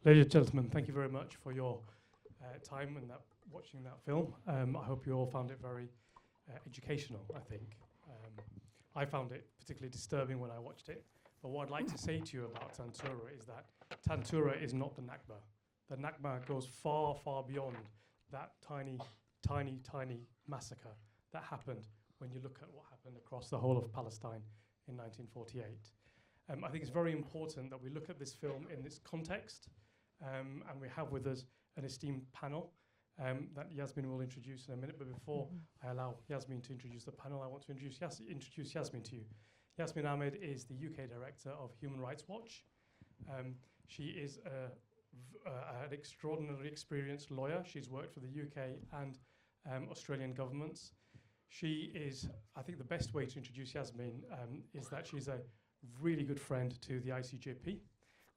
Ladies and gentlemen, thank you very much for your time and watching that film. I hope you all found it very educational, I think. I found it particularly disturbing when I watched it. But what I'd like to say to you about Tantura is that Tantura is not the Nakba. The Nakba goes far, far beyond that tiny, tiny, tiny massacre that happened when you look at what happened across the whole of Palestine in 1948. I think it's very important that we look at this film in its context, and we have with us an esteemed panel that Yasmin will introduce in a minute. But before I allow Yasmin to introduce the panel, I want to introduce Yasmin to you. Yasmin Ahmed is the UK Director of Human Rights Watch. She is an extraordinarily experienced lawyer. She's worked for the UK and Australian governments. She is, I think the best way to introduce Yasmin is that she's a really good friend to the ICJP.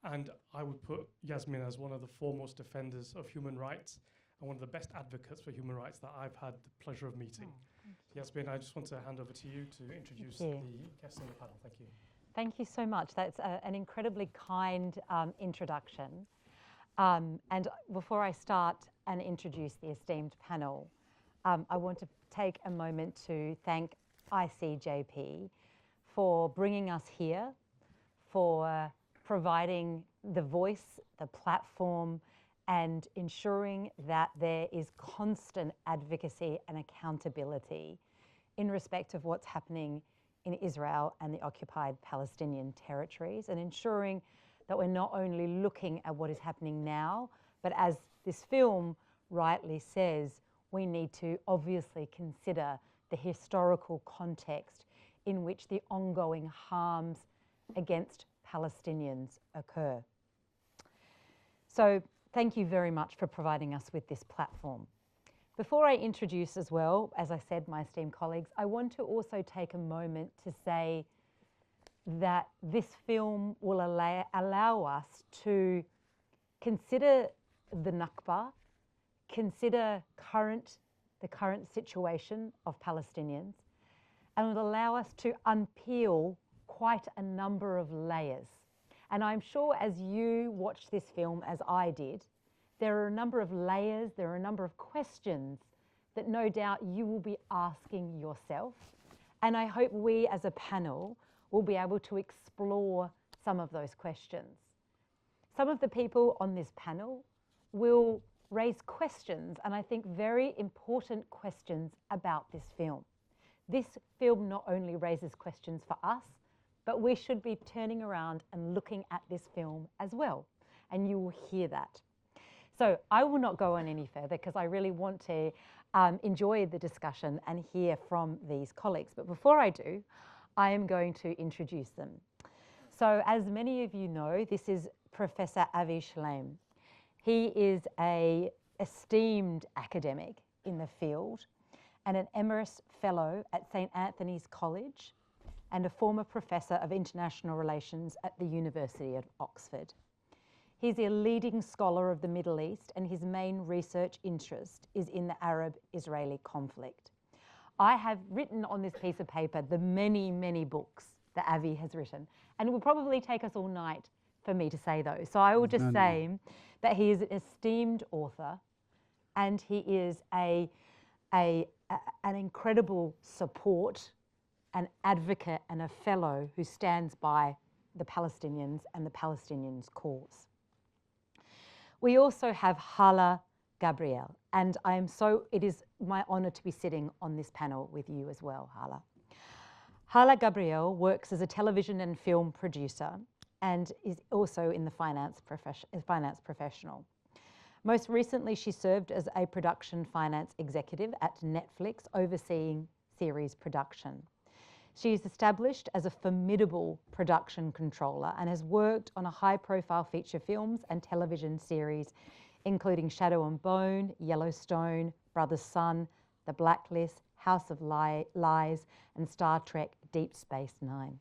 And I would put Yasmin as one of the foremost defenders of human rights and one of the best advocates for human rights that I've had the pleasure of meeting. Yasmin, I just want to hand over to you to introduce the guests on the panel. Thank you. Thank you so much. That's an incredibly kind introduction. And before I start and introduce the esteemed panel, I want to take a moment to thank ICJP for bringing us here, for providing the voice, the platform, and ensuring that there is constant advocacy and accountability in respect of what's happening in Israel and the occupied Palestinian territories, and ensuring that we're not only looking at what is happening now, but as this film rightly says, we need to obviously consider the historical context in which the ongoing harms against Palestinians occur. So thank you very much for providing us with this platform. Before I introduce as well, as I said, my esteemed colleagues, I want to also take a moment to say that this film will allow us to consider the Nakba, consider the current situation of Palestinians, and will allow us to unpeel quite a number of layers. And I'm sure as you watch this film, as I did, there are a number of layers, there are a number of questions that no doubt you will be asking yourself. And I hope we as a panel will be able to explore some of those questions. Some of the people on this panel will raise questions, and I think very important questions about this film. This film not only raises questions for us, but we should be turning around and looking at this film as well, and you will hear that. So I will not go on any further because I really want to enjoy the discussion and hear from these colleagues. But before I do, I am going to introduce them. So as many of you know, this is Professor Avi Shlaim. He is an esteemed academic in the field and an Emeritus Fellow at St. Anthony's College and a former Professor of International Relations at the University of Oxford. He's a leading scholar of the Middle East, and his main research interest is in the Arab-Israeli conflict. I have written on this piece of paper the many, many books that Avi has written, and it will probably take us all night for me to say those. So I will just say that he is an esteemed author, and he is an incredible support, an advocate and a fellow who stands by the Palestinians and the Palestinians' cause. We also have Hala Gabriel, and it is my honor to be sitting on this panel with you as well, Hala. Hala Gabriel works as a television and film producer and is also in the finance professional. Most recently, she served as a production finance executive at Netflix, overseeing series production. She is established as a formidable production controller and has worked on a high-profile feature films and television series, including Shadow and Bone, Yellowstone, Brother's Son, The Blacklist, House of Lies, and Star Trek Deep Space Nine.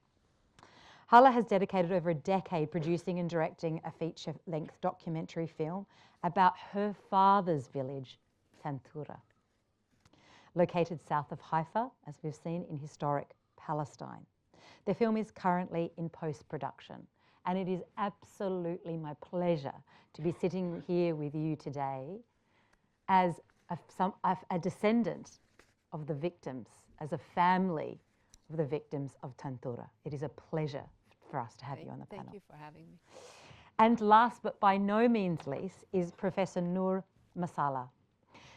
Hala has dedicated over a decade producing and directing a feature-length documentary film about her father's village, Tantura, located south of Haifa, as we've seen, in historic Palestine. The film is currently in post-production, And it is absolutely my pleasure to be sitting here with you today as a descendant of the victims, as a family of the victims of Tantura. It is a pleasure for us to have you on the panel. Thank you for having me. And last but by no means least is Professor Noor Masala.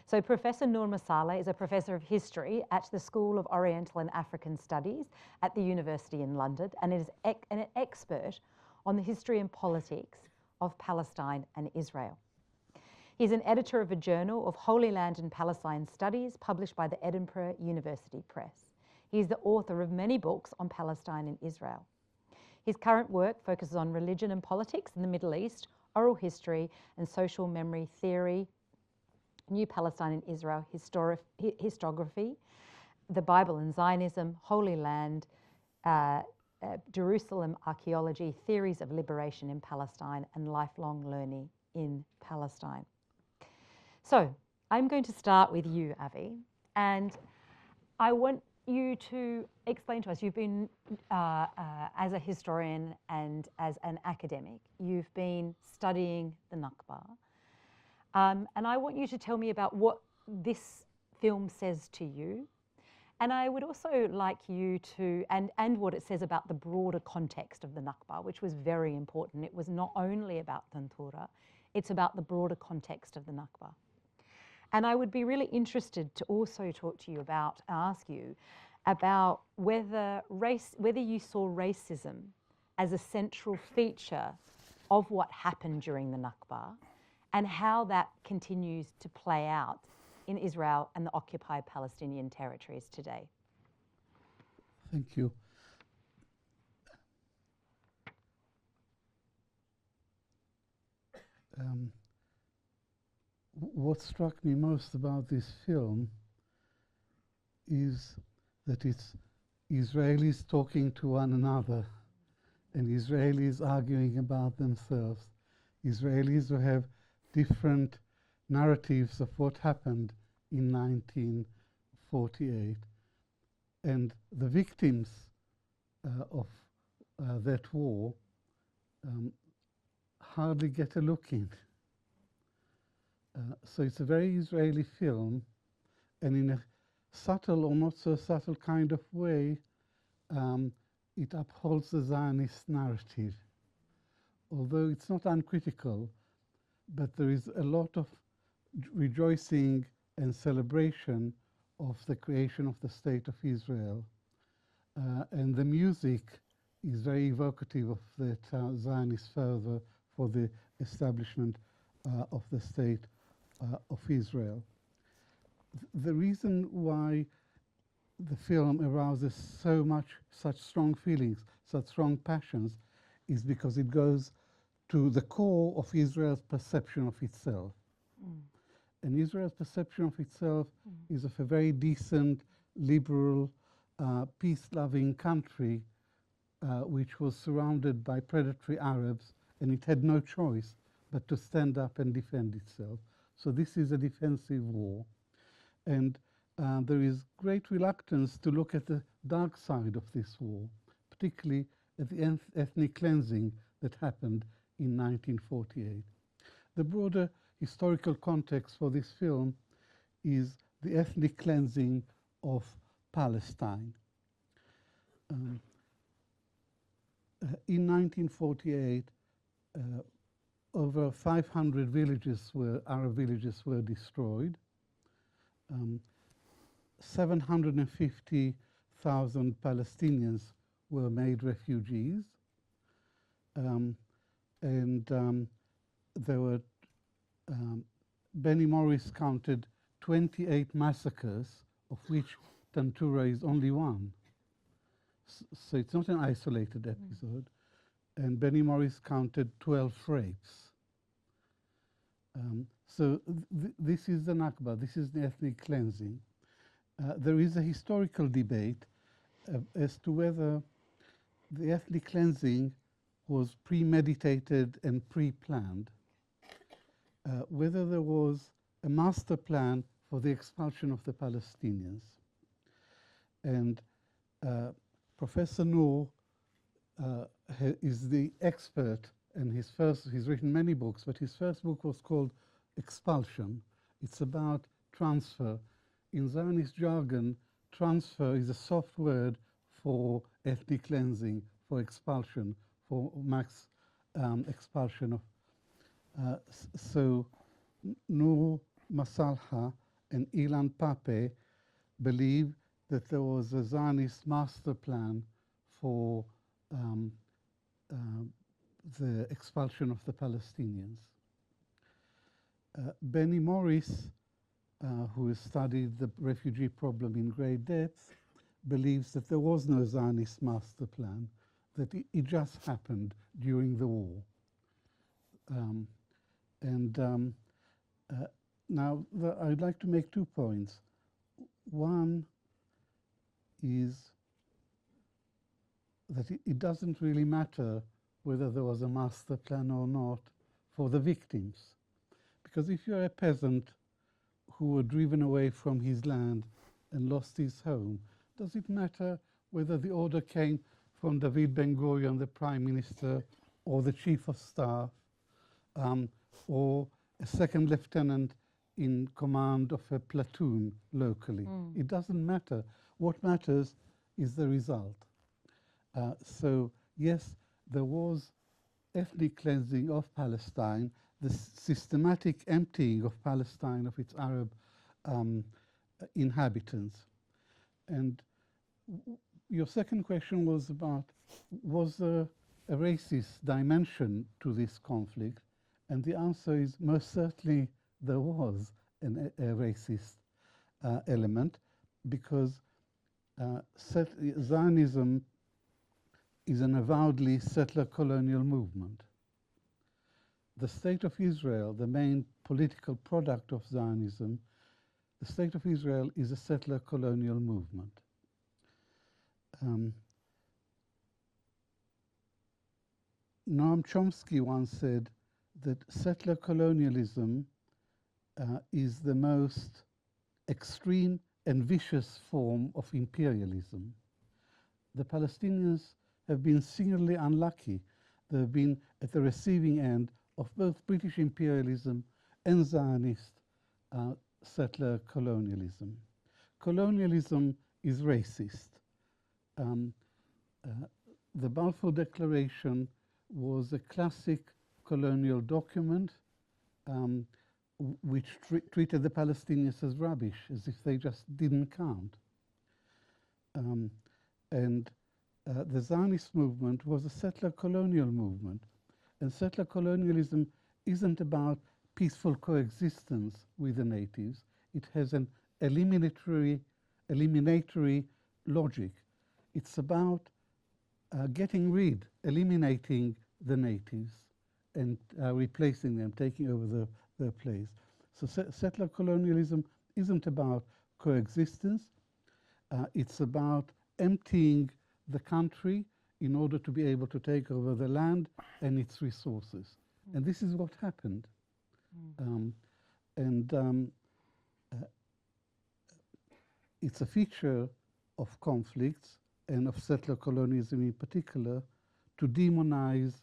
So Professor Noor Masala is a professor of history at the School of Oriental and African Studies at the University in London, and is an expert on the history and politics of Palestine and Israel. He's an editor of a journal of Holy Land and Palestine Studies published by the Edinburgh University Press. He's the author of many books on Palestine and Israel. His current work focuses on religion and politics in the Middle East, oral history and social memory theory, New Palestine and Israel historiography, the Bible and Zionism, Holy Land, Jerusalem archaeology, theories of liberation in Palestine, and lifelong learning in Palestine. So I'm going to start with you, Avi, and I want you to explain to us, you've been, as a historian and as an academic, you've been studying the Nakba. And I want you to tell me about what this film says to you. And I would also like you to, and what it says about the broader context of the Nakba, which was very important. It was not only about Tantura, it's about the broader context of the Nakba. And I would be really interested to also talk to you about, ask you about whether you saw racism as a central feature of what happened during the Nakba, and how that continues to play out in Israel and the occupied Palestinian territories today. Thank you. What struck me most about this film is that it's Israelis talking to one another and Israelis arguing about themselves. Israelis who have different narratives of what happened in 1948. And the victims of that war hardly get a look in. So it's a very Israeli film, and in a subtle or not so subtle kind of way, it upholds the Zionist narrative. Although it's not uncritical, but there is a lot of rejoicing and celebration of the creation of the State of Israel. And the music is very evocative of that Zionist fervor for the establishment of the State of Israel. The reason why the film arouses such strong feelings, such strong passions, is because it goes to the core of Israel's perception of itself. And Israel's perception of itself is of a very decent, liberal, peace-loving country which was surrounded by predatory Arabs, and it had no choice but to stand up and defend itself. So this is a defensive war. And there is great reluctance to look at the dark side of this war, particularly at the ethnic cleansing that happened in 1948. The broader historical context for this film is the ethnic cleansing of Palestine. In 1948, over 500 Arab villages were destroyed. 750,000 Palestinians were made refugees. There were, Benny Morris counted 28 massacres, of which Tantura is only one. So it's not an isolated episode. And Benny Morris counted 12 rapes. So this is the Nakba, this is the ethnic cleansing. There is a historical debate as to whether the ethnic cleansing was premeditated and pre-planned, whether there was a master plan for the expulsion of the Palestinians. And Professor Noor is the expert, and he's written many books, but his first book was called Expulsion. It's about transfer. In Zionist jargon, transfer is a soft word for ethnic cleansing, for expulsion, for mass expulsion of. So Nur Masalha and Ilan Pape believe that there was a Zionist master plan for the expulsion of the Palestinians. Benny Morris, who has studied the refugee problem in great depth, believes that there was no Zionist master plan, that it just happened during the war. Now, I'd like to make 2 points. One is that it doesn't really matter whether there was a master plan or not for the victims. Because if you're a peasant who were driven away from his land and lost his home, does it matter whether the order came from David Ben-Gurion, the Prime Minister, or the Chief of Staff, or a second lieutenant in command of a platoon locally? It doesn't matter. What matters is the result. So yes, there was ethnic cleansing of Palestine, the systematic emptying of Palestine of its Arab inhabitants. And your second question was about, was there a racist dimension to this conflict? And the answer is most certainly there was a racist element, because Zionism is an avowedly settler colonial movement. The State of Israel, the main political product of Zionism, the State of Israel is a settler colonial movement. Noam Chomsky once said that settler colonialism is the most extreme and vicious form of imperialism. The Palestinians have been singularly unlucky. They have been at the receiving end of both British imperialism and Zionist settler colonialism. Colonialism is racist. The Balfour Declaration was a classic colonial document which treated the Palestinians as rubbish, as if they just didn't count. The Zionist movement was a settler colonial movement. And settler colonialism isn't about peaceful coexistence with the natives. It has an eliminatory logic. It's about eliminating the natives and replacing them, taking over their place. So settler colonialism isn't about coexistence. It's about emptying the country in order to be able to take over the land and its resources. And this is what happened. It's a feature of conflicts and of settler colonialism in particular to demonize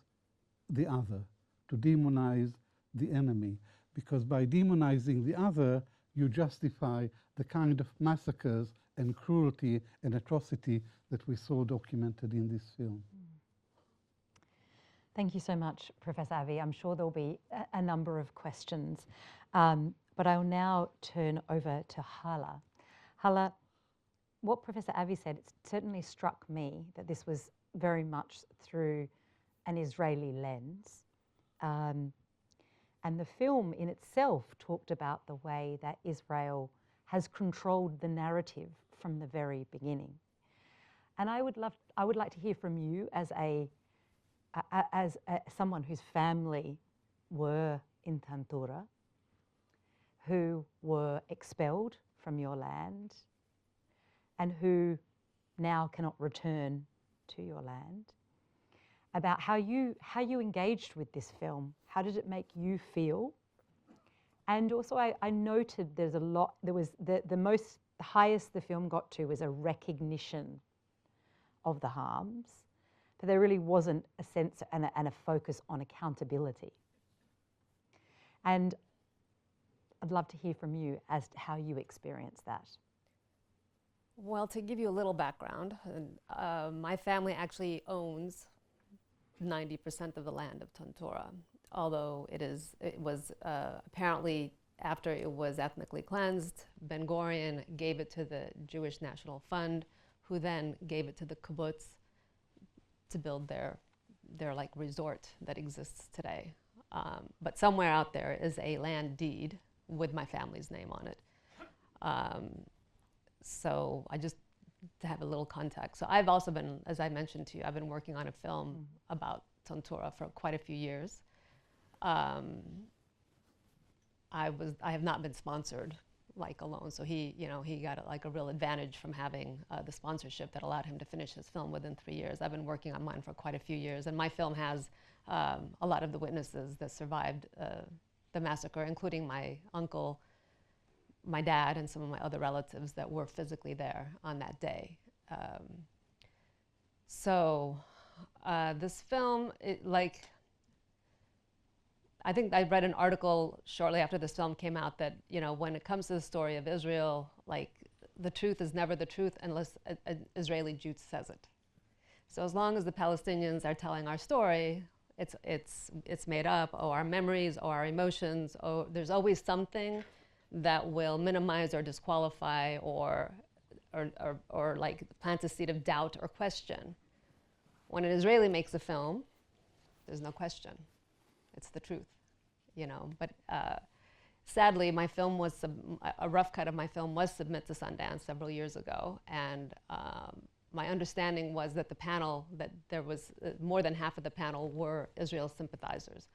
the other, to demonize the enemy. Because by demonizing the other, you justify the kind of massacres and cruelty and atrocity that we saw documented in this film. Thank you so much, Professor Avi. I'm sure there'll be a number of questions, but I'll now turn over to Hala. Hala, what Professor Avi said, it certainly struck me that this was very much through an Israeli lens. And the film in itself talked about the way that Israel has controlled the narrative from the very beginning. And I would like to hear from you as someone whose family were in Tantura, who were expelled from your land, and who now cannot return to your land, about how you engaged with this film. How did it make you feel? And also I noted there's a lot, there was the highest the film got to was a recognition of the harms, but there really wasn't a sense and a focus on accountability. And I'd love to hear from you as to how you experience that. Well, to give you a little background, my family actually owns 90% of the land of Tantura, although it was apparently, after it was ethnically cleansed, Ben Gurion gave it to the Jewish National Fund, who then gave it to the kibbutz to build their like resort that exists today. But somewhere out there is a land deed with my family's name on it. So I just, to have a little context. So I've also been, as I mentioned to you, I've been working on a film about Tantura for quite a few years. I have not been sponsored like alone. So he got like a real advantage from having the sponsorship that allowed him to finish his film within 3 years. I've been working on mine for quite a few years, and my film has a lot of the witnesses that survived the massacre, including my uncle, my dad, and some of my other relatives that were physically there on that day. This film, I think I read an article shortly after this film came out that, when it comes to the story of Israel, like, the truth is never the truth unless an Israeli Jew says it. So as long as the Palestinians are telling our story, it's made up, or our memories, or our emotions, or there's always something that will minimize or disqualify or like plant a seed of doubt or question. When an Israeli makes a film, there's no question. It's the truth, But sadly, my film was, a rough cut of my film was submitted to Sundance several years ago, and my understanding was that the panel, that there was more than half of the panel were Israel sympathizers.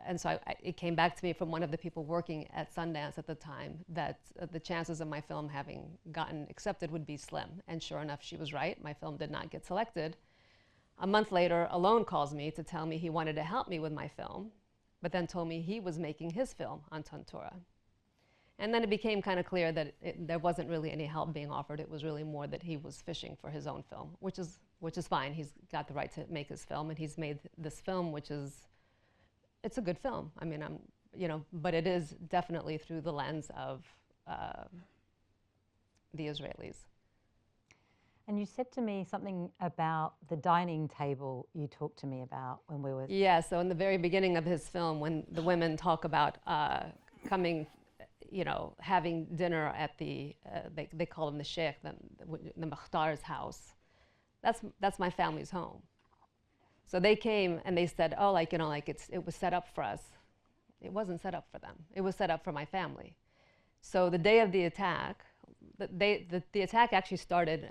And so it came back to me from one of the people working at Sundance at the time that the chances of my film having gotten accepted would be slim. And sure enough, she was right. My film did not get selected. A month later, Alon calls me to tell me he wanted to help me with my film, but then told me he was making his film on Tantura. And then it became kind of clear that there wasn't really any help being offered. It was really more that he was fishing for his own film, which is fine. He's got the right to make his film, and he's made this film, it's a good film. I mean, but it is definitely through the lens of the Israelis. And you said to me something about the dining table you talked to me about when we were... Yeah, so in the very beginning of his film, when the women talk about coming, having dinner at the, they call him the sheikh, the Mukhtar's house, that's my family's home. So they came and they said, oh, it was set up for us. It wasn't set up for them. It was set up for my family. So the day of the attack, the attack actually started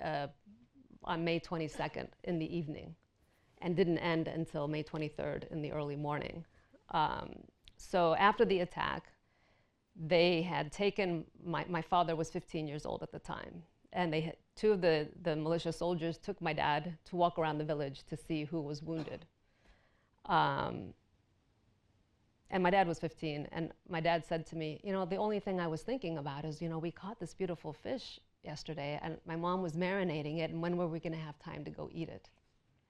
on May 22nd in the evening and didn't end until May 23rd in the early morning. So after the attack, they had taken, my father was 15 years old at the time, and two of the militia soldiers took my dad to walk around the village to see who was wounded. And my dad was 15, and my dad said to me, the only thing I was thinking about is, we caught this beautiful fish yesterday, and my mom was marinating it, and when were we going to have time to go eat it?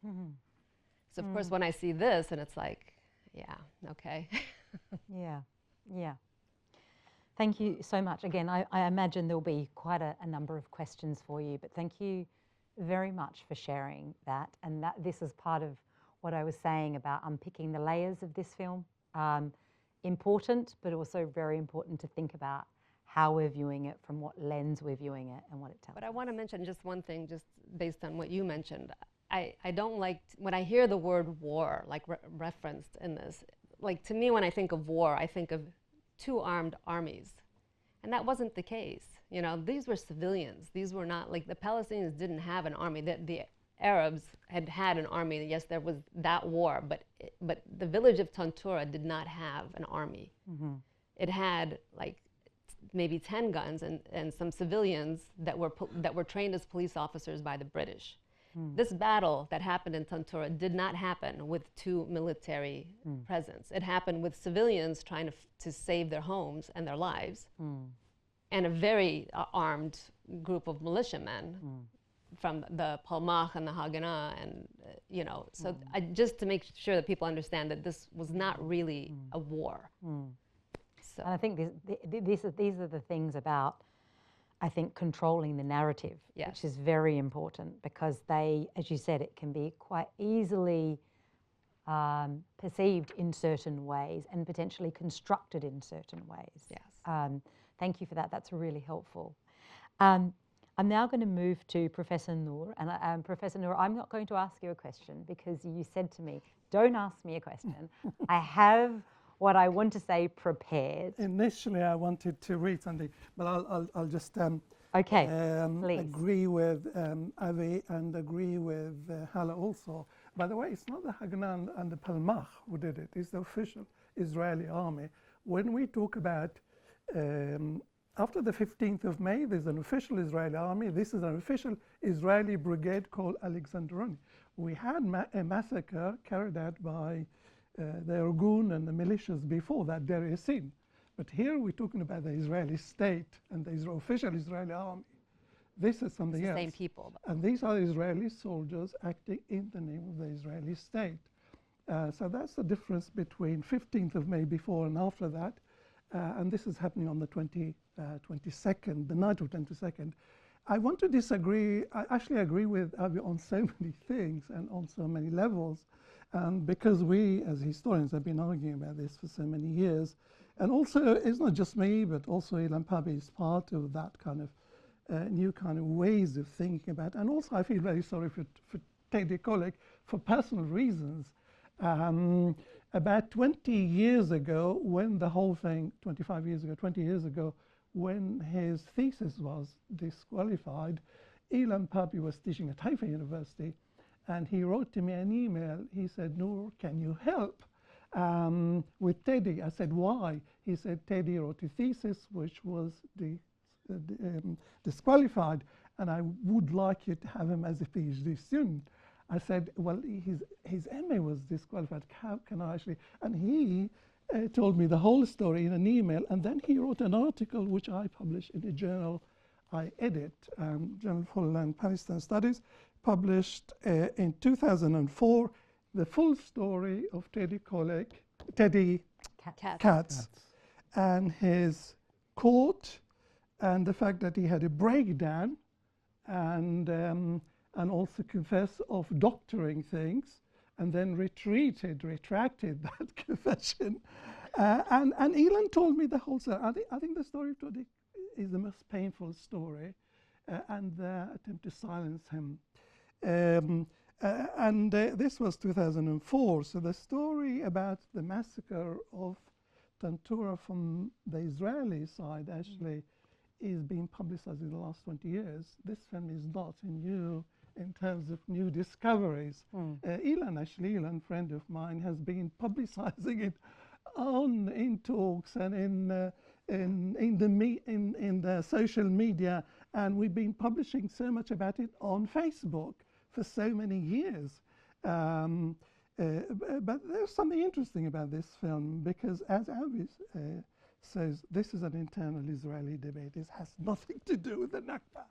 Mm-hmm. So of course, when I see this, and it's like, yeah, okay. Yeah. Thank you so much. Again, I imagine there'll be quite a number of questions for you, but thank you very much for sharing that. And that this is part of what I was saying about unpicking the layers of this film. Important, but also very important to think about how we're viewing it, from what lens we're viewing it, and what it tells us. But I want to mention just one thing, just based on what you mentioned. I don't like, when I hear the word war, like referenced in this, like, to me, when I think of war, I think of two armed armies. And that wasn't the case. These were civilians. These were not, like, the Palestinians didn't have an army. The Arabs had an army. Yes, there was that war, but the village of Tantura did not have an army. Mm-hmm. It had, like, maybe 10 guns and some civilians that were trained as police officers by the British. This battle that happened in Tantura did not happen with two military presence. It happened with civilians trying to save their homes and their lives, and a very armed group of militiamen from the Palmach and the Haganah, and you know, so just to make sure that people understand that this was not really a war. So And I think these are the things about, I think, controlling the narrative, Yes. which is very important, because they, as you said, it can be quite easily perceived in certain ways and potentially constructed in certain ways. Yes. Thank you for that. That's really helpful. I'm now going to move to Professor Noor. And Professor Noor, I'm not going to ask you a question because you said to me, don't ask me a question. I have what I want to say prepared. Initially, I wanted to read something, but I'll just Okay, please. agree with Avi and agree with Hala also. By the way, it's not the Haganah and the Palmach who did it. It's the official Israeli army. When we talk about after the 15th of May, there's an official Israeli army. This is an official Israeli brigade called Alexandroni. We had a massacre carried out by the Irgun and the militias before that, Deir Yassin. But here we're talking about the Israeli state and the official Israeli army. This is something It's the else. same people. And these are Israeli soldiers acting in the name of the Israeli state. So that's the difference between 15th of May before and after that. And this is happening on the 22nd, the night of 22nd. I want to disagree. I actually agree with Avi on so many things and on so many levels. Because we, as historians, have been arguing about this for so many years. And also, it's not just me, but also Ilan Pappé is part of that kind of new kind of ways of thinking about. And also, I feel very sorry for Teddy Kollek for personal reasons. About 20 years ago, when the whole thing, 25 years ago, 20 years ago, when his thesis was disqualified, Ilan Pappé was teaching at Haifa University, and he wrote to me an email. He said, Noor, can you help with Teddy? I said, why? He said, Teddy wrote a thesis which was disqualified, and I would like you to have him as a PhD student. I said, well, his MA was disqualified. How can I actually? And he told me the whole story in an email, and then he wrote an article which I published in a journal I edit, Journal for Holy Land Palestine Studies, published in 2004, the full story of Teddy Katz and his court, and the fact that he had a breakdown and also confessed of doctoring things, and then retracted that confession. And Ilan told me the whole story. I think the story of Teddy is the most painful story, and the attempt to silence him. This was 2004, so the story about the massacre of Tantura from the Israeli side actually is being publicized in the last 20 years. This film is not new in terms of new discoveries. Ilan, friend of mine, has been publicizing it in talks and in the social media, and we've been publishing so much about it on Facebook for so many years. But there's something interesting about this film, because as Avi says, this is an internal Israeli debate. It has nothing to do with the Nakba.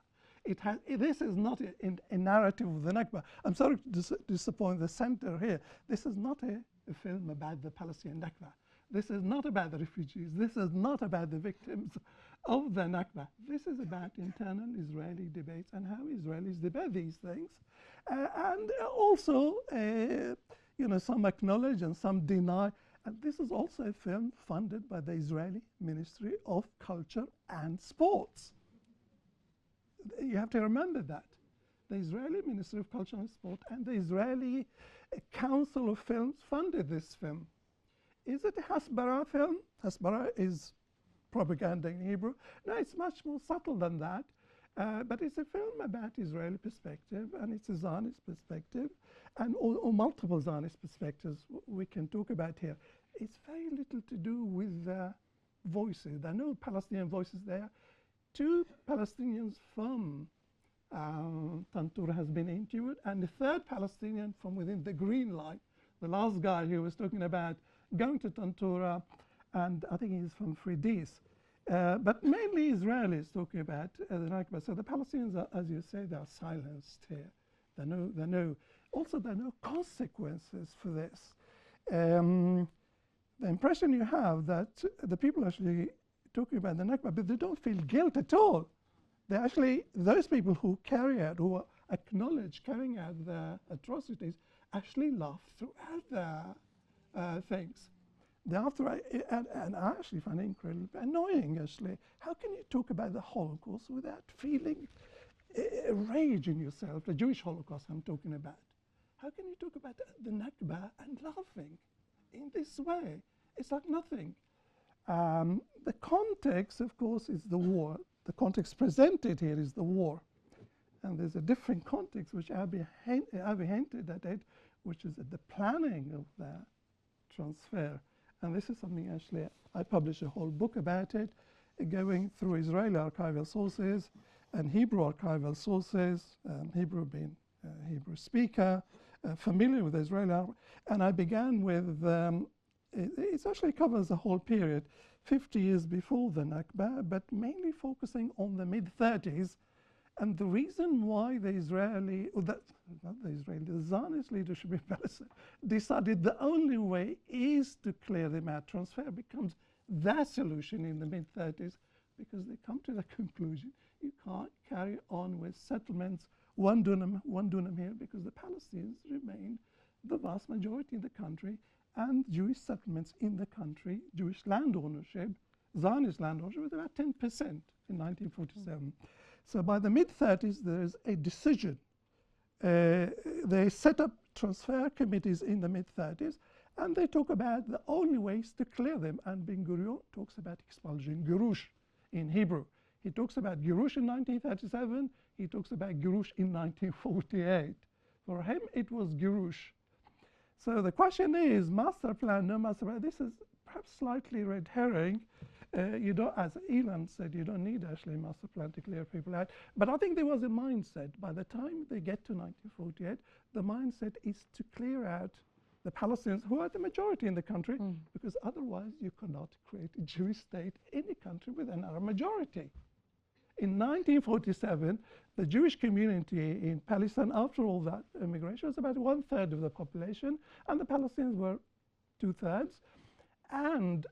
This is not a narrative of the Nakba. I'm sorry to disappoint the center here. This is not a film about the Palestinian Nakba. This is not about the refugees. This is not about the victims of the Nakba. This is about internal Israeli debates and how Israelis debate these things. And also, some acknowledge and some deny. And this is also a film funded by the Israeli Ministry of Culture and Sports. You have to remember that. The Israeli Ministry of Culture and Sport and the Israeli Council of Films funded this film. Is it a Hasbara film? Hasbara is propaganda in Hebrew. No, it's much more subtle than that. But it's a film about Israeli perspective, and it's a Zionist perspective, and or multiple Zionist perspectives we can talk about here. It's very little to do with voices. There are no Palestinian voices there. 2 Palestinians from Tantura has been interviewed, and the 3rd Palestinian from within the Green Line, the last guy who was talking about going to Tantura, and I think he's from Fridis. But mainly Israelis talking about the Nakba. So the Palestinians, are, as you say, they are silenced here. There are no consequences for this. The impression you have that the people actually talking about the Nakba, but they don't feel guilt at all. They actually, those people who carry out, who acknowledge carrying out the atrocities, actually laugh throughout the things. And I actually find it incredibly annoying, actually. How can you talk about the Holocaust without feeling rage in yourself, the Jewish Holocaust I'm talking about? How can you talk about the Nakba and laughing in this way? It's like nothing. The context, of course, is the war. The context presented here is the war. And there's a different context, which Abby hinted at it, which is at the planning of the transfer. And this is something actually, I published a whole book about it, going through Israeli archival sources and Hebrew archival sources, Hebrew being a Hebrew speaker, familiar with Israeli. And I began with, it actually covers the whole period, 50 years before the Nakba, but mainly focusing on the mid-30s. And the reason why the Zionist leadership in Palestine decided the only way is to clear them out. Transfer becomes that solution in the mid-30s because they come to the conclusion you can't carry on with settlements, one dunam here, because the Palestinians remain the vast majority in the country, and Jewish settlements in the country, Jewish land ownership, Zionist land ownership, was about 10% in 1947. So by the mid-30s, there is a decision. They set up transfer committees in the mid-30s, and they talk about the only ways to clear them. And Ben-Gurion talks about expulsion, Girush in Hebrew. He talks about Girush in 1937. He talks about Girush in 1948. For him, it was Girush. So the question is, master plan, no master plan. This is perhaps slightly red herring. You don't, as Elon said, you don't need actually a master plan to clear people out. But I think there was a mindset. By the time they get to 1948, the mindset is to clear out the Palestinians, who are the majority in the country, because otherwise you cannot create a Jewish state in a country with an Arab majority. In 1947, the Jewish community in Palestine, after all that immigration, was about 1/3 of the population, and the Palestinians were 2/3. And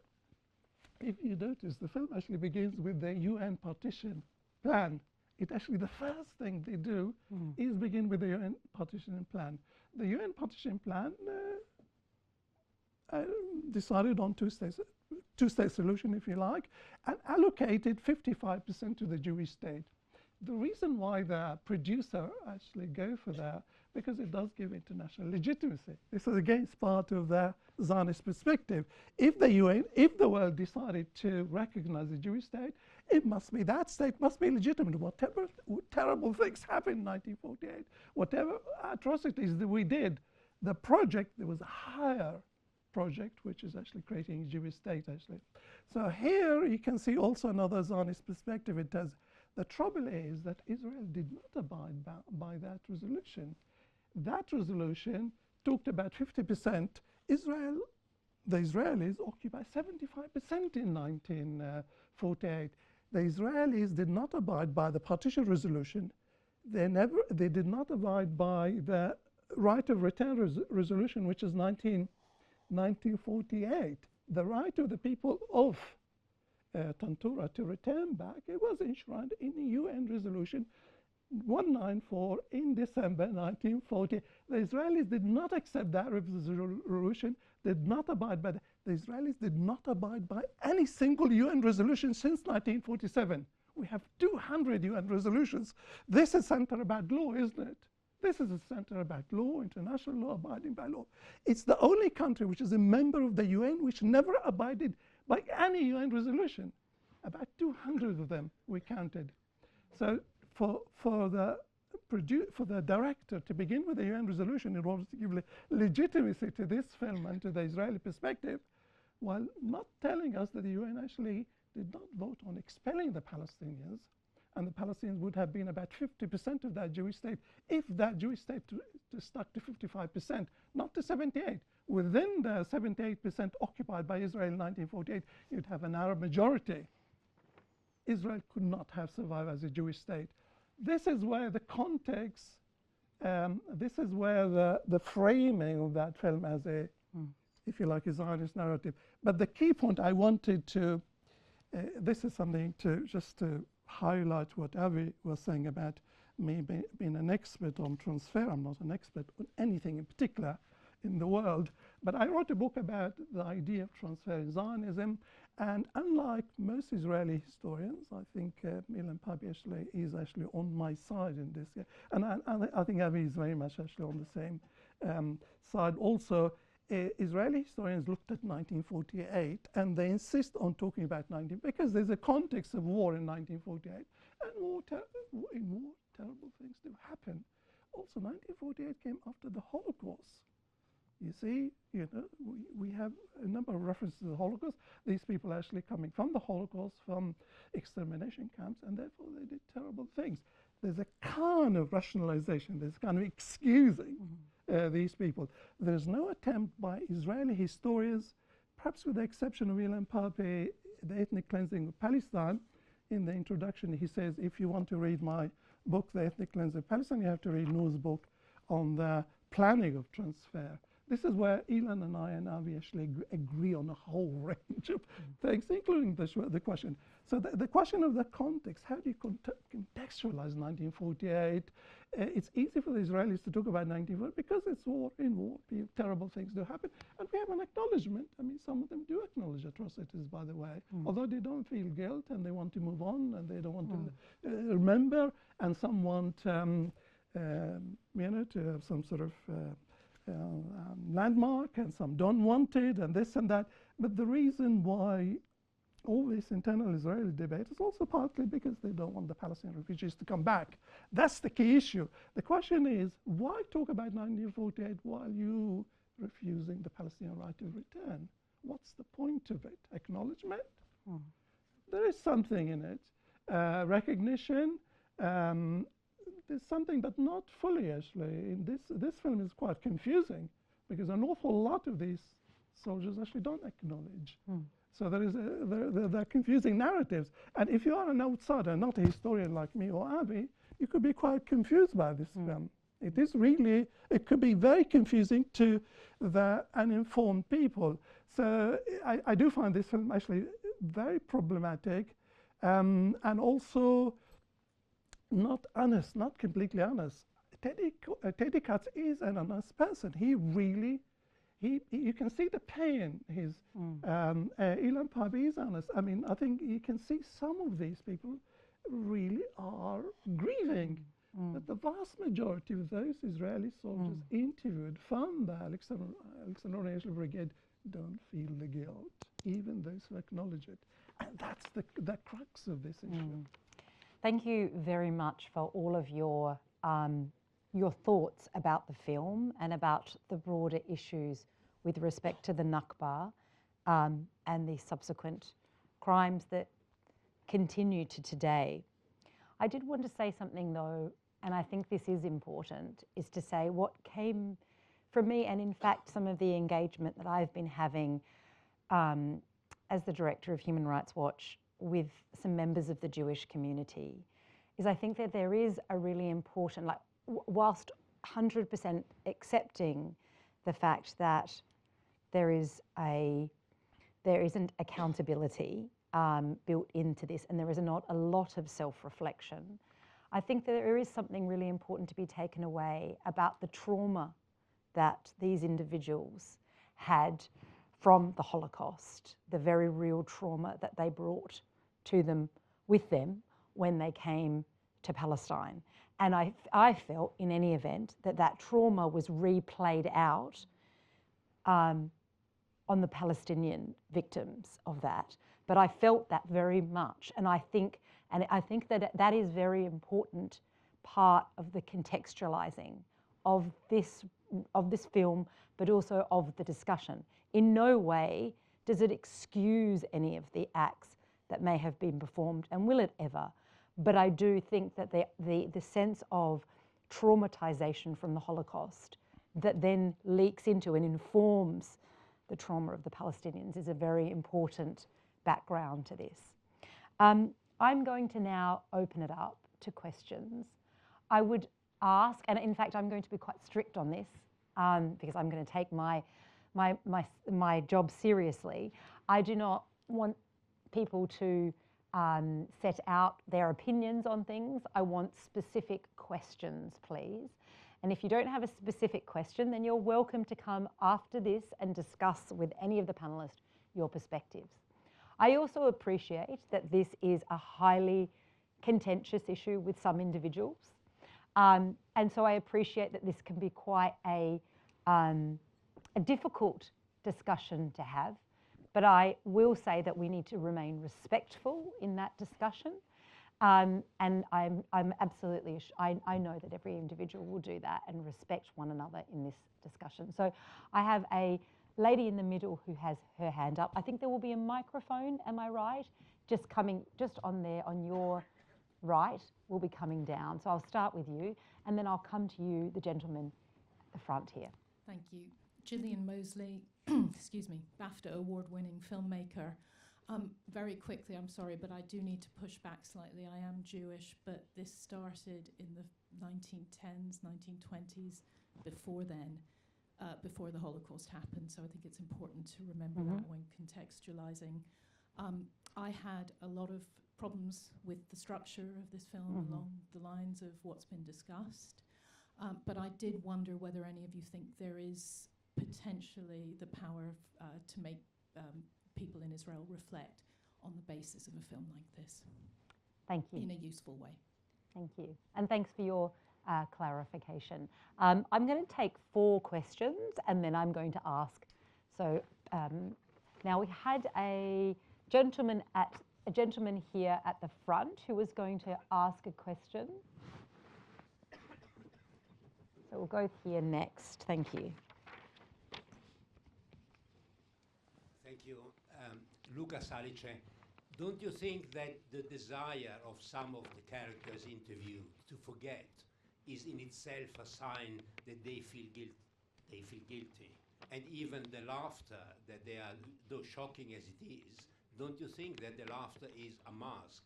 if you notice, the film actually begins with the UN partition plan. It actually, the first thing they do is begin with the UN partition plan. The UN partition plan decided on two-state solution, if you like, and allocated 55% to the Jewish state. The reason why the producer actually go for that, because it does give international legitimacy. This is again part of the Zionist perspective. If the UN, if the world decided to recognize the Jewish state, it must be, that state must be legitimate. Whatever terrible things happened in 1948, whatever atrocities that we did, the project, there was a higher project, which is actually creating a Jewish state, actually. So here you can see also another Zionist perspective. It does. The trouble is that Israel did not abide by that resolution. That resolution talked about 50%. Israel, the Israelis occupy 75% in 1948. The Israelis did not abide by the partition resolution. They did not abide by the right of return resolution, which is 1948. The right of the people of Tantura to return back, it was enshrined in the UN resolution 194 in December 1940. The Israelis did not accept that resolution, did not abide by that. The Israelis did not abide by any single UN resolution since 1947. We have 200 UN resolutions. This is centered about law, isn't it? This is a center about law, international law, abiding by law. It's the only country which is a member of the UN which never abided by any UN resolution. About 200 of them we counted. So for the director to begin with a UN resolution in order to give legitimacy to this film and to the Israeli perspective, while not telling us that the UN actually did not vote on expelling the Palestinians, and the Palestinians would have been about 50% of that Jewish state if that Jewish state stuck to 55%, not to 78. Within the 78% occupied by Israel in 1948, you'd have an Arab majority. Israel could not have survived as a Jewish state. This is where the context, this is where the framing of that film as a, if you like, a Zionist narrative. But the key point I wanted to, this is something to just to highlight what Avi was saying about me being an expert on transfer. I'm not an expert on anything in particular in the world, but I wrote a book about the idea of transfer in Zionism, and unlike most Israeli historians, I think Ilan Pappé actually is actually on my side in this. And I think Avi is very much actually on the same side. Also, Israeli historians looked at 1948 and they insist on talking about because there's a context of war in 1948, and in war terrible things do happen. Also, 1948 came after the Holocaust. You see, we have a number of references to the Holocaust. These people actually coming from the Holocaust, from extermination camps, and therefore they did terrible things. There's a kind of rationalization, there's kind of excusing these people. There's no attempt by Israeli historians, perhaps with the exception of Ilan Pappé, The Ethnic Cleansing of Palestine. In the introduction, he says, if you want to read my book, The Ethnic Cleansing of Palestine, you have to read Noor's book on the planning of transfer. This is where Ilan and I and Avi actually agree on a whole range of things, including the question. So the question of the context, how do you contextualize 1948? It's easy for the Israelis to talk about 1948 because it's war. In war, terrible things do happen. And we have an acknowledgement. I mean, some of them do acknowledge atrocities, by the way, although they don't feel guilt and they want to move on and they don't want to remember, and some want, to have some sort of landmark, and some don't want it, and this and that. But the reason why all this internal Israeli debate is also partly because they don't want the Palestinian refugees to come back. That's the key issue. The question is, why talk about 1948 while you refusing the Palestinian right of return? What's the point of it? Acknowledgement? There is something in it. Recognition. There's something, but not fully actually. In this film is quite confusing because an awful lot of these soldiers actually don't acknowledge. So there are confusing narratives. And if you are an outsider, not a historian like me or Avi, you could be quite confused by this film. It is really, it could be very confusing to the uninformed people. So I do find this film actually very problematic, and also not honest, not completely honest. Teddy Katz is an honest person. He really, you can see the pain. Ilan Pappé is honest. I mean, I think you can see some of these people really are grieving. But the vast majority of those Israeli soldiers interviewed from the Alexandronian National Brigade don't feel the guilt, even those who acknowledge it. And that's the crux of this issue. Thank you very much for all of your thoughts about the film and about the broader issues with respect to the Nakba and the subsequent crimes that continue to today. I did want to say something though, and I think this is important, is to say what came from me, and in fact some of the engagement that I've been having as the director of Human Rights Watch with some members of the Jewish community, is I think that there is a really important, like whilst 100% accepting the fact that there isn't accountability built into this, and there is not a lot of self-reflection, I think that there is something really important to be taken away about the trauma that these individuals had from the Holocaust, the very real trauma that they brought to them, with them, when they came to Palestine. And I felt, in any event, that trauma was replayed out on the Palestinian victims of that. But I felt that very much, and I think that is very important part of the contextualizing of this film, but also of the discussion. In no way does it excuse any of the acts that may have been performed, and will it ever? But I do think that the sense of traumatization from the Holocaust that then leaks into and informs the trauma of the Palestinians is a very important background to this. I'm going to now open it up to questions. I would ask, and in fact, I'm going to be quite strict on this because I'm going to take my job seriously. I do not want people to set out their opinions on things. I want specific questions, please. And if you don't have a specific question, then you're welcome to come after this and discuss with any of the panelists your perspectives. I also appreciate that this is a highly contentious issue with some individuals. And so I appreciate that this can be quite a difficult discussion to have. But I will say that we need to remain respectful in that discussion. And I'm absolutely, I know that every individual will do that and respect one another in this discussion. So I have a lady in the middle who has her hand up. I think there will be a microphone, am I right? Just coming, just on there, on your right, will be coming down. So I'll start with you, and then I'll come to you, the gentleman at the front here. Thank you. Gillian Mosley, excuse me, BAFTA award-winning filmmaker. Very quickly, I'm sorry, but I do need to push back slightly. I am Jewish, but this started in the 1910s, 1920s, before then, before the Holocaust happened. So I think it's important to remember that when contextualizing. I had a lot of problems with the structure of this film along the lines of what's been discussed. But I did wonder whether any of you think there is potentially the power to make people in Israel reflect on the basis of a film like this. Thank you. In a useful way. Thank you. And thanks for your clarification. I'm going to take 4 questions and then I'm going to ask. So now we had a gentleman here at the front who was going to ask a question. So we'll go here next. Thank you. Thank you. Lucas Icj, don't you think that the desire of some of the characters interviewed to forget is in itself a sign that they feel guilty? And even the laughter that they are, though shocking as it is, don't you think that the laughter is a mask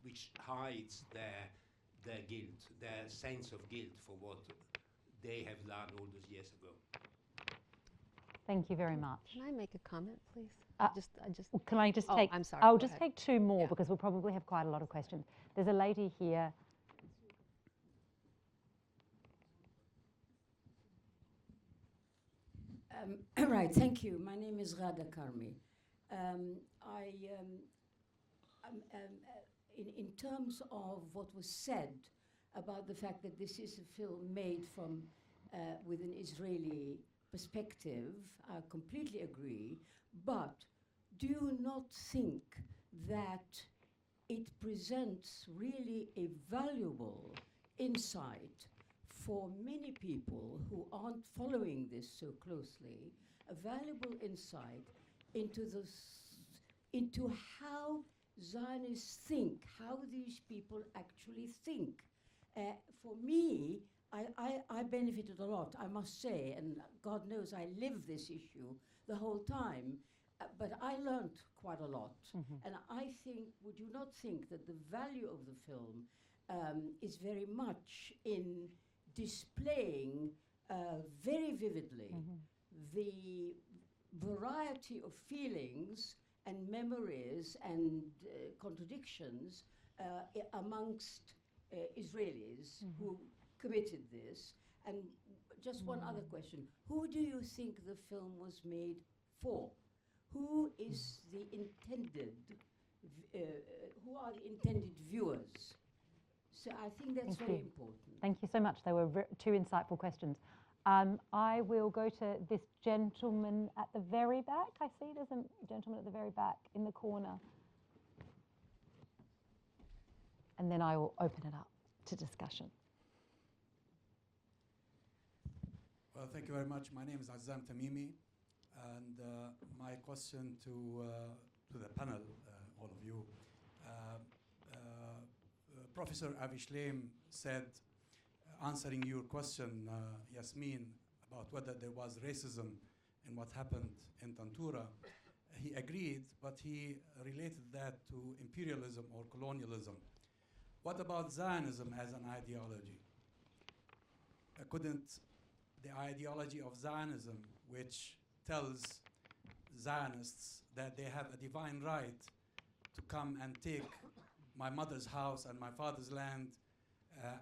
which hides their guilt, their sense of guilt for what they have done all those years ago? Thank you very much. Can I make a comment, please? Can I just Oh, take? I'm sorry, I'll go just ahead. take 2 more Yeah. because we'll probably have quite a lot of questions. There's a lady here. Right, thank you. My name is Rada Karmi. In terms of what was said about the fact that this is a film made from with an Israeli perspective, I completely agree. But do you not think that it presents really a valuable insight for many people who aren't following this so closely, a valuable insight into how Zionists think, how these people actually think. For me, I benefited a lot, I must say, and God knows I live this issue the whole time, but I learned quite a lot. And I think, would you not think that the value of the film is very much in displaying very vividly the variety of feelings and memories and contradictions amongst Israelis who committed this. And just one other question. Who do you think the film was made for? Who is the intended, who are the intended viewers? So I think that's very important. Thank you so much. They were 2 insightful questions. I will go to this gentleman at the very back. I see there's a gentleman at the very back in the corner. And then I will open it up to discussion. Well, thank you very much. My name is Azzam Tamimi, and my question to the panel, all of you. Professor Avi Shleim said, answering your question, Yasmin, about whether there was racism in what happened in Tantura, he agreed, but he related that to imperialism or colonialism. What about Zionism as an ideology? Couldn't the ideology of Zionism, which tells Zionists that they have a divine right to come and take my mother's house and my father's land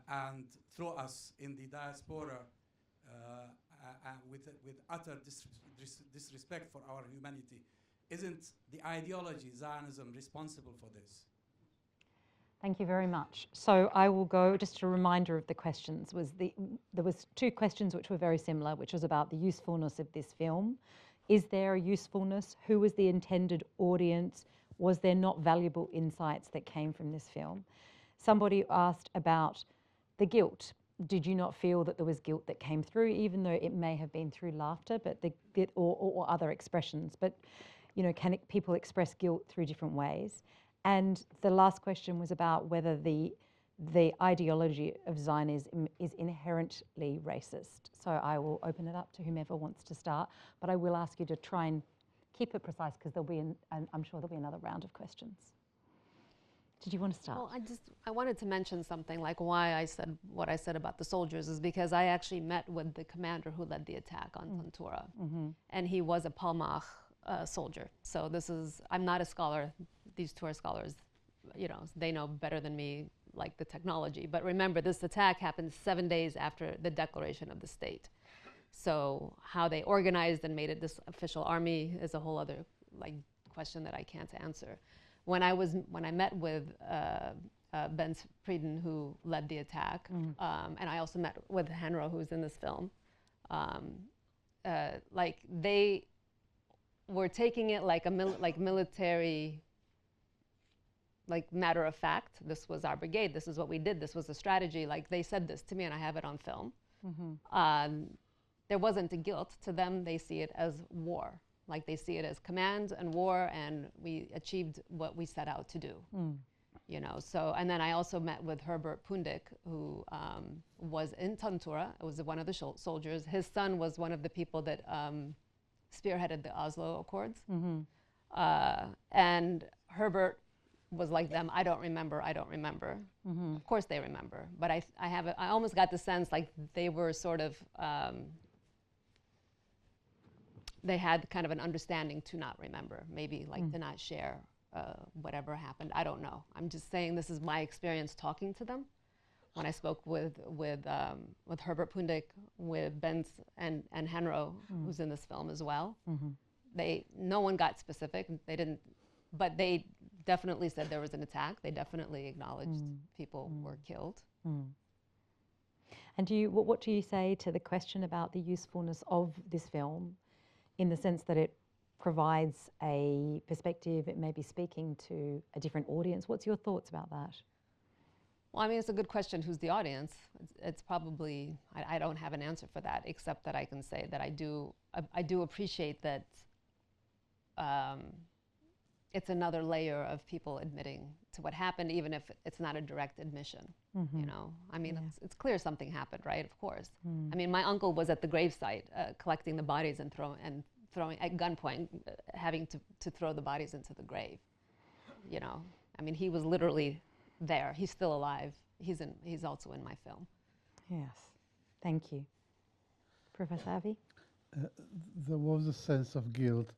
and throw us in the diaspora with utter disrespect for our humanity, isn't the ideology Zionism responsible for this? Thank you very much. So I will go, just a reminder of the questions, there was two questions which were very similar, which was about the usefulness of this film. Is there a usefulness? Who was the intended audience? Was there not valuable insights that came from this film? Somebody asked about the guilt. Did you not feel that there was guilt that came through, even though it may have been through laughter, but or other expressions? But can people express guilt through different ways? And the last question was about whether the ideology of Zionism is inherently racist. So I will open it up to whomever wants to start, but I will ask you to try and keep it precise, because I'm sure there'll be another round of questions. Did you want to start? Well, I wanted to mention something, like why I said what I said about the soldiers is because I actually met with the commander who led the attack on Tantura, and he was a Palmach soldier. So I'm not a scholar. These two are scholars, they know better than me, like the technology. But remember, this attack happened 7 days after the declaration of the state. So how they organized and made it this official army is a whole other question that I can't answer. When I met with Ben Frieden, who led the attack, and I also met with Henro, who's in this film, they were taking it like military, matter of fact. This was our brigade. This is what we did. This was the strategy. Like, they said this to me, and I have it on film. There wasn't a guilt. To them, they see it as war. Like, they see it as command and war, and we achieved what we set out to do. So, and then I also met with Herbert Pundik, who was in Tantura. It was one of the soldiers. His son was one of the people that spearheaded the Oslo Accords. And Herbert was like them, I don't remember. Of course they remember, but I almost got the sense like they were sort of, they had kind of an understanding to not remember, maybe to not share whatever happened. I don't know. I'm just saying this is my experience talking to them. When I spoke with Herbert Pundik, with Benz and Henro, who's in this film as well, no one got specific. They didn't, but they definitely said there was an attack. They definitely acknowledged people were killed. And what do you say to the question about the usefulness of this film, in the sense that it provides a perspective, it may be speaking to a different audience? What's your thoughts about that? Well, I mean, it's a good question. Who's the audience? It's probably, I don't have an answer for that, except that I can say that I do appreciate that it's another layer of people admitting to what happened, even if it's not a direct admission. I mean, it's clear something happened, right? Of course. I mean, my uncle was at the gravesite collecting the bodies and throwing at gunpoint, having to throw the bodies into the grave. I mean, he was literally there. He's still alive. He's also in my film. Yes, thank you. Professor Avi? There was a sense of guilt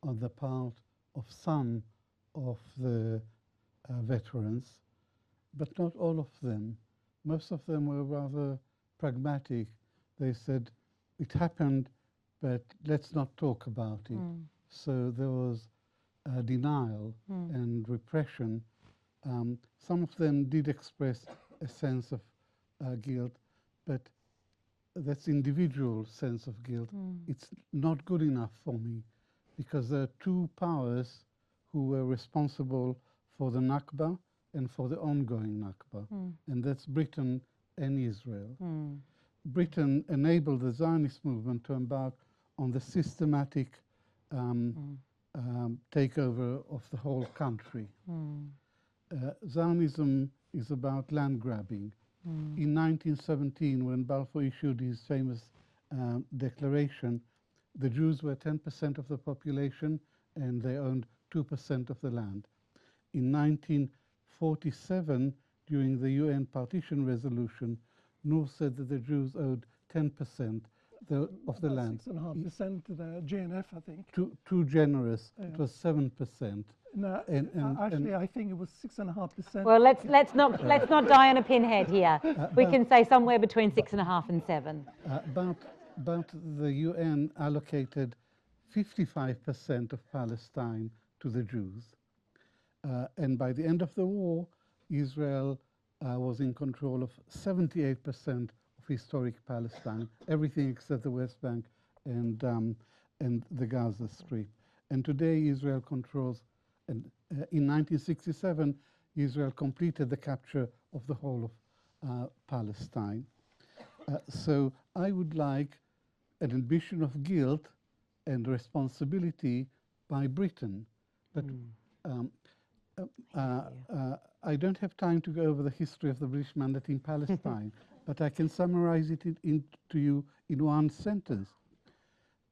on the part of some of the veterans, but not all of them. Most of them were rather pragmatic. They said, it happened, but let's not talk about it. So there was denial and repression. Some of them did express a sense of guilt, but that's individual sense of guilt. It's not good enough for me, because there are two powers who were responsible for the Nakba and for the ongoing Nakba, and that's Britain and Israel. Britain enabled the Zionist movement to embark on the systematic takeover of the whole country. Zionism is about land grabbing. In 1917, when Balfour issued his famous declaration, the Jews were 10% of the population and they owned 2% of the land. In 1947, during the UN partition resolution, Noor said that the Jews owed 10% of the land. 6.5% to the GNF, I think. Too generous. Yeah. It was 7%. No, actually, I think it was 6.5%. Well, let's not die on a pinhead here. We can say somewhere between 6.5 and 7. But the UN allocated 55% of Palestine to the Jews. And by the end of the war, Israel was in control of 78% of historic Palestine, everything except the West Bank and the Gaza Strip. And today Israel controls, and in 1967, Israel completed the capture of the whole of Palestine. So I would like an admission of guilt and responsibility by Britain. But I don't have time to go over the history of the British mandate in Palestine, but I can summarize it to you in one sentence.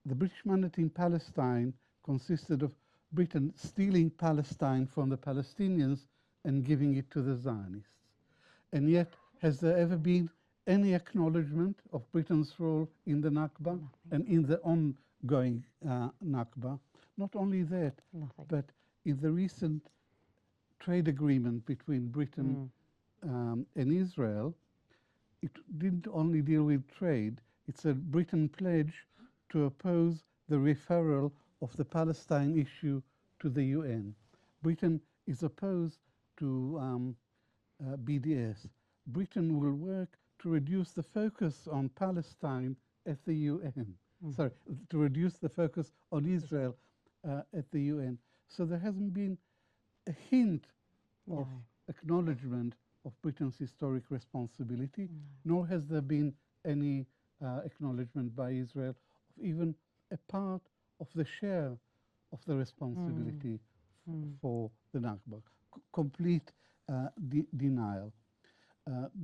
The British mandate in Palestine consisted of Britain stealing Palestine from the Palestinians and giving it to the Zionists. And yet, has there ever been any acknowledgement of Britain's role in the Nakba and in the ongoing Nakba? Not only that, but in the recent trade agreement between Britain and Israel, it didn't only deal with trade. It said Britain pledged to oppose the referral of the Palestine issue to the UN. Britain is opposed to BDS. Britain will work to reduce the focus on Palestine at the UN. Sorry, to reduce the focus on Israel at the UN. So there hasn't been a hint of acknowledgement of Britain's historic responsibility, nor has there been any acknowledgement by Israel of even a part of the share of the responsibility for the Nakba. Complete denial.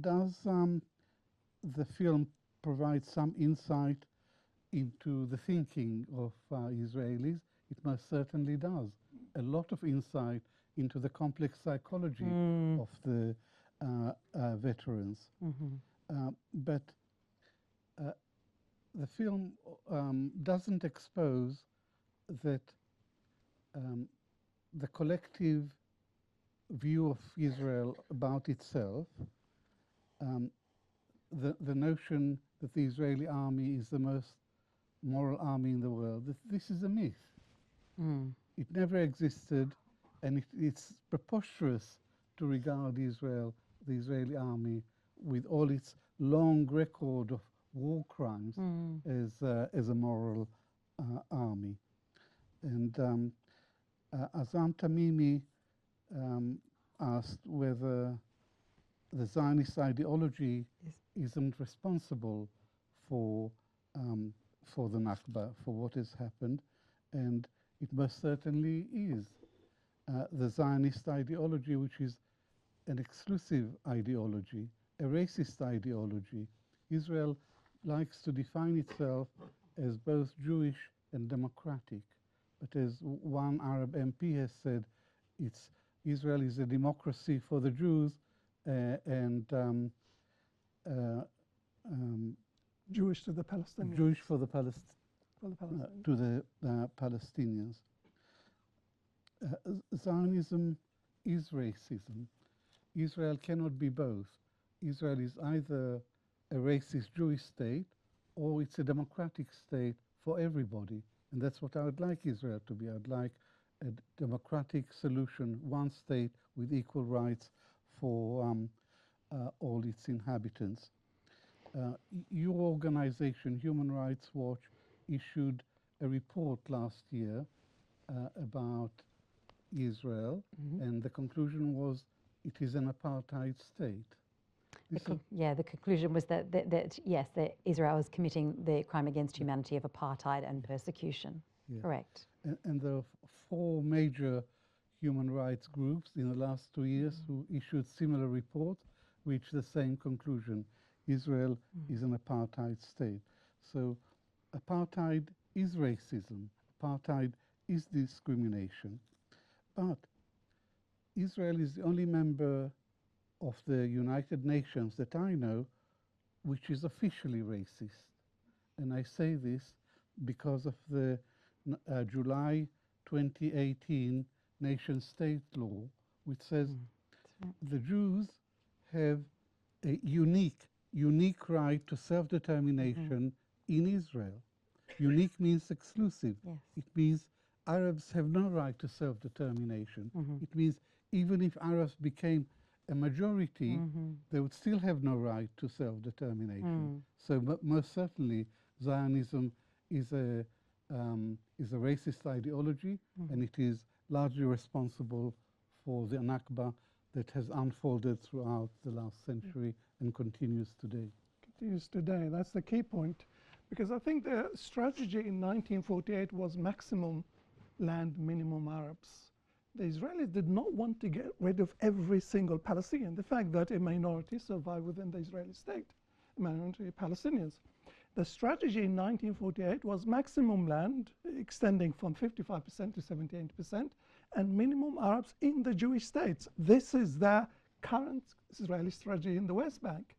Does the film provide some insight into the thinking of Israelis? It most certainly does. A lot of insight into the complex psychology of the veterans. But the film doesn't expose that the collective view of Israel about itself, the notion that the Israeli army is the most moral army in the world, this is a myth. It never existed, and it's preposterous to regard Israel, the Israeli army, with all its long record of war crimes, as a moral army. And Azam Tamimi asked whether the Zionist ideology isn't responsible for the Nakba, for what has happened, and it most certainly is. The Zionist ideology, which is an exclusive ideology, a racist ideology. Israel likes to define itself as both Jewish and democratic. But as one Arab MP has said, Israel is a democracy for the Jews and Jewish to the Palestinians. Jewish for the to the Palestinians. Zionism is racism. Israel cannot be both. Israel is either a racist Jewish state or it's a democratic state for everybody. And that's what I would like Israel to be. I'd like a democratic solution, one state with equal rights for all its inhabitants. Your organization, Human Rights Watch, issued a report last year about Israel, and the conclusion was it is an apartheid state. The conclusion was that yes, that Israel is committing the crime against humanity of apartheid and persecution. Yeah. Correct. And there are 4 major human rights groups in the last 2 years who issued similar reports, reached the same conclusion. Israel is an apartheid state. So apartheid is racism. Apartheid is discrimination. But Israel is the only member of the United Nations that I know which is officially racist. And I say this because of the July 2018 nation-state law, which says the Jews have a unique right to self-determination in Israel. Unique means exclusive. Yes. It means Arabs have no right to self-determination. It means even if Arabs became a majority, they would still have no right to self-determination. So most certainly Zionism is a racist ideology, and it is largely responsible for the Nakba that has unfolded throughout the last century and continues today. Continues today. That's the key point. Because I think the strategy in 1948 was maximum land, minimum Arabs. The Israelis did not want to get rid of every single Palestinian. The fact that a minority survived within the Israeli state, a minority of Palestinians. The strategy in 1948 was maximum land, extending from 55% to 78%, and minimum Arabs in the Jewish states. This is the current Israeli strategy in the West Bank.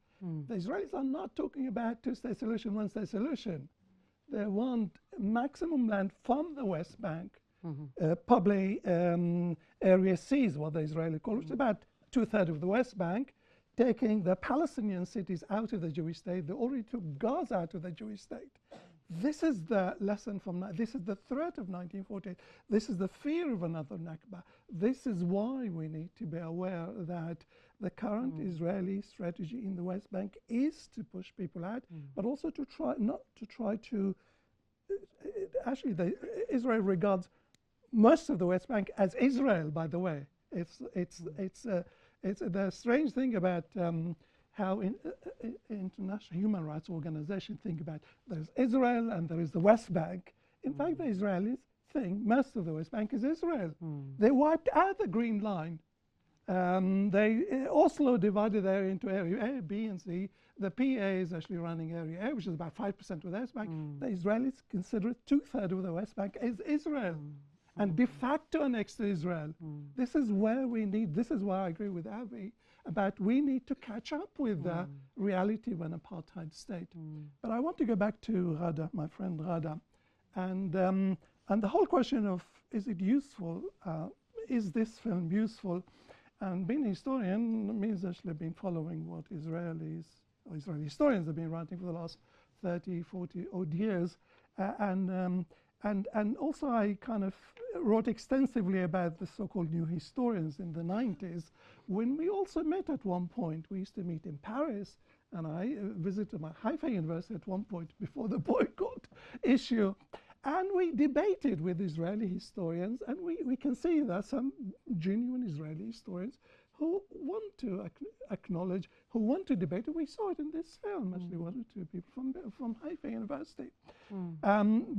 The Israelis are not talking about two-state solution, one-state solution. They want maximum land from the West Bank, probably Area C is what the Israeli call it, about 2/3 of the West Bank, taking the Palestinian cities out of the Jewish state. They already took Gaza out of the Jewish state. This is the lesson from, this is the threat of 1948. This is the fear of another Nakba. This is why we need to be aware that the current Israeli strategy in the West Bank is to push people out, but also to try to actually Israel regards most of the West Bank as Israel, by the way. It's the strange thing about how international human rights organizations think about there's Israel and there is the West Bank. In fact, the Israelis think most of the West Bank is Israel. They wiped out the Green Line. Oslo divided the area into area A, B, and C. The PA is actually running area A, which is about 5% of the West Bank. The Israelis consider it 2/3 of the West Bank as Israel. And de facto annexed to Israel. This is where we need, this is why I agree with Avi about we need to catch up with the reality of an apartheid state. But I want to go back to Rada, my friend Rada, and the whole question of is it useful, is this film useful? And being a historian means actually been following what Israeli historians have been writing for the last 30, 40 odd years. And also I kind of wrote extensively about the so-called new historians in the 90s, when we also met at one point. We used to meet in Paris, and I visited my Haifa University at one point before the boycott issue. And we debated with Israeli historians, and we can see that some genuine Israeli historians who want to acknowledge, who want to debate, and we saw it in this film, actually, one or two people from Haifa University.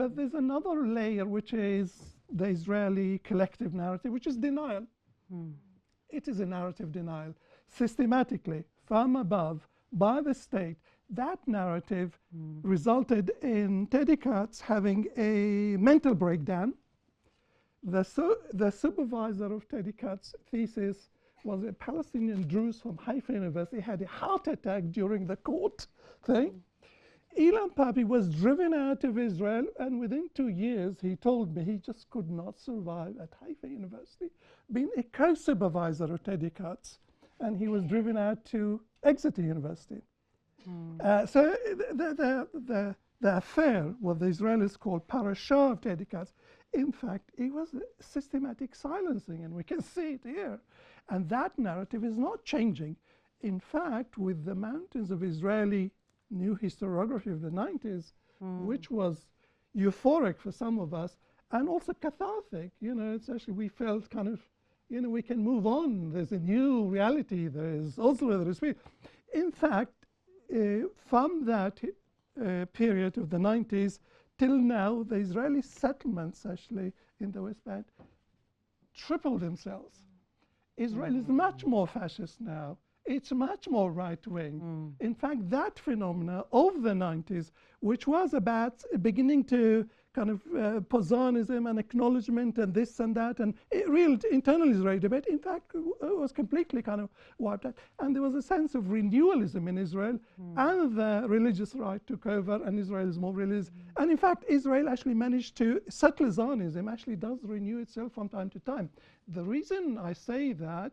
But there's another layer, which is the Israeli collective narrative, which is denial. It is a narrative denial, systematically, from above, by the state. That narrative resulted in Teddy Katz having a mental breakdown. The supervisor of Teddy Katz's thesis was a Palestinian Druze from Haifa University, had a heart attack during the court thing. Ilan Pappy was driven out of Israel, and within 2 years, he told me he just could not survive at Haifa University, being a co-supervisor of Teddy Katz, and he was driven out to Exeter University. So the affair, what the Israelis call parasha of Teddy Katz, in fact, it was systematic silencing, and we can see it here. And that narrative is not changing. In fact, with the mountains of Israeli new historiography of the 90s, which was euphoric for some of us, and also cathartic, it's actually, we felt kind of, we can move on. There's a new reality. There is Oslo, there is peace. In fact, from that period of the 90s till now, the Israeli settlements actually in the West Bank tripled themselves. Israel is much more fascist now. It's much more right-wing. In fact, that phenomena of the 90s, which was about beginning to kind of post-Zionism and acknowledgement and this and that, and real internal Israeli debate, in fact, was completely kind of wiped out. And there was a sense of renewalism in Israel, and the religious right took over, and Israel is more religious. And in fact, Israel actually managed to, subtle Zionism actually does renew itself from time to time. The reason I say that,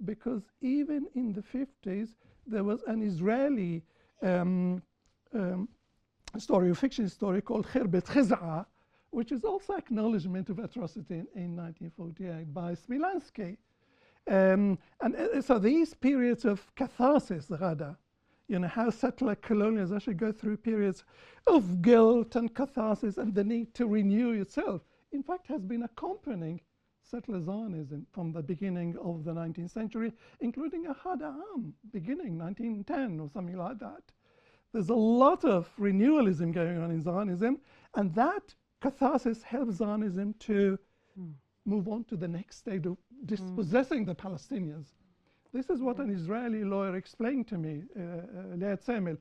because even in the 50s, there was an Israeli story, a fiction story called Khirbet Khiz'a, which is also acknowledgement of atrocity in 1948 by Smilansky. So these periods of catharsis, Ghada, you know, how settler colonials actually go through periods of guilt and catharsis and the need to renew itself, in fact, has been accompanying settler Zionism from the beginning of the 19th century, including Ahad Ha'am, beginning 1910 or something like that. There's a lot of renewalism going on in Zionism, and that catharsis helps Zionism to move on to the next stage of dispossessing the Palestinians. This is what an Israeli lawyer explained to me, Liat Semel.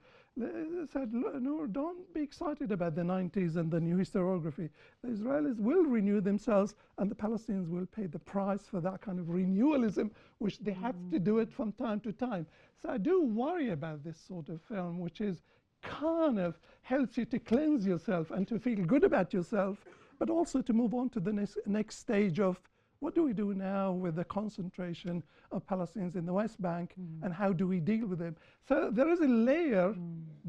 Said, no, don't be excited about the 90s and the new historiography. The Israelis will renew themselves, and the Palestinians will pay the price for that kind of renewalism, which they have to do it from time to time. So I do worry about this sort of film, which is kind of helps you to cleanse yourself and to feel good about yourself, but also to move on to the next stage of what do we do now with the concentration of Palestinians in the West Bank, and how do we deal with them? So there is a layer.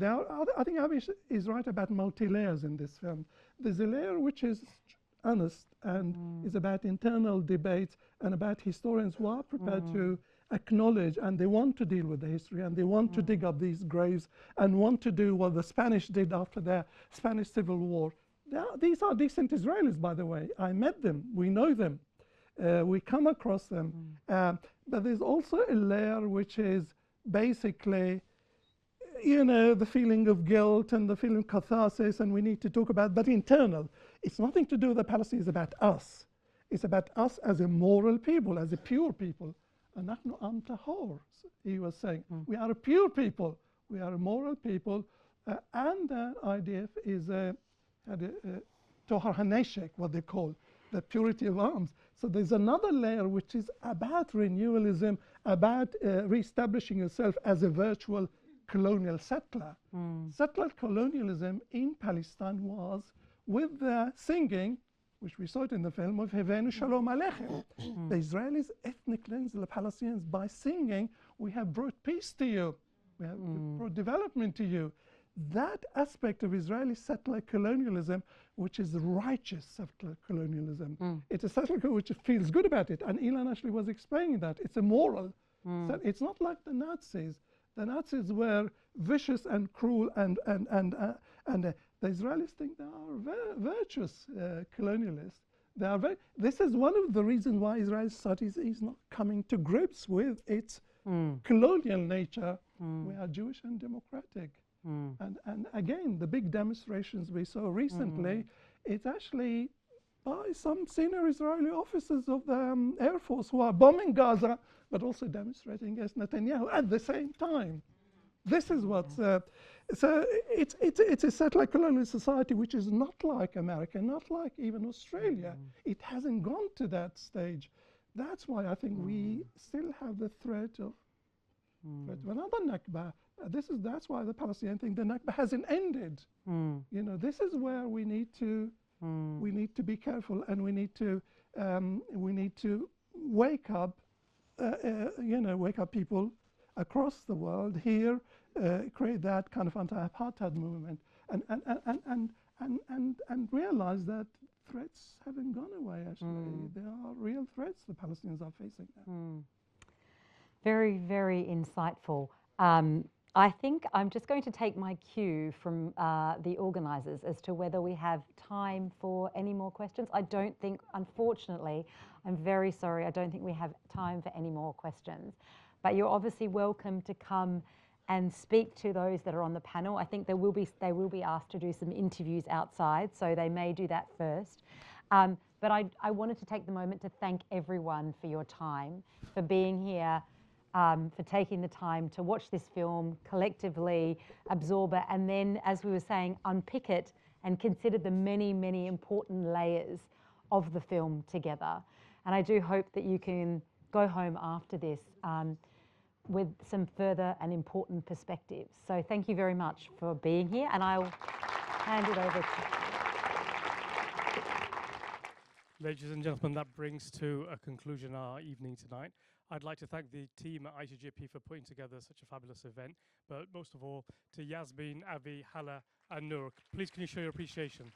I think Avish is right about multi-layers in this film. There's a layer which is honest and is about internal debates and about historians who are prepared to acknowledge, and they want to deal with the history, and they want to dig up these graves and want to do what the Spanish did after the Spanish Civil War. These are decent Israelis, by the way. I met them. We know them. We come across them. But there's also a layer which is basically, you know, the feeling of guilt and the feeling of catharsis, and we need to talk about, but internal. It's nothing to do with the Palestinians, it's about us. It's about us as a moral people, as a pure people. نحن أم tahor, he was saying. We are a pure people. We are a moral people. And the IDF is Tohar Haneshek, what they call, the purity of arms. So there's another layer which is about renewalism, about reestablishing yourself as a virtual colonial settler. Settler colonialism in Palestine was with the singing, which we saw it in the film, of Hevenu Shalom Aleichem. The Israelis ethnic cleanse the Palestinians by singing, we have brought peace to you, we have brought development to you. That aspect of Israeli settler colonialism, which is righteous settler colonialism. It's a settler which feels good about it. And Ilan actually was explaining that. It's a moral. So it's not like the Nazis. The Nazis were vicious and cruel, and the Israelis think they are virtuous colonialists. They are this is one of the reasons why Israeli society is not coming to grips with its colonial nature. We are Jewish and democratic. And again, the big demonstrations we saw recently, it's actually by some senior Israeli officers of the Air Force who are bombing Gaza, but also demonstrating against Netanyahu at the same time. This is what's... so it's a settler colonial society which is not like America, not like even Australia. It hasn't gone to that stage. That's why I think we still have the threat of another Nakba. That's why the Palestinian think the Nakba hasn't ended. You know, this is where we need to be careful, and we need to wake up. Wake up people across the world here, create that kind of anti-apartheid movement, and realize that threats haven't gone away. Actually, there are real threats the Palestinians are facing now. Very, very insightful. I think I'm just going to take my cue from the organisers as to whether we have time for any more questions. I don't think, unfortunately, I'm very sorry, I don't think we have time for any more questions. But you're obviously welcome to come and speak to those that are on the panel. I think they will be asked to do some interviews outside, so they may do that first. But I wanted to take the moment to thank everyone for your time, for being here for taking the time to watch this film, collectively absorb it, and then, as we were saying, unpick it and consider the many, many important layers of the film together. And I do hope that you can go home after this with some further and important perspectives. So thank you very much for being here, and I'll hand it over to Ladies and gentlemen, that brings to a conclusion our evening tonight. I'd like to thank the team at ICJP for putting together such a fabulous event, but most of all to Yasmin, Avi, Hala and Nur. Please can you show your appreciation?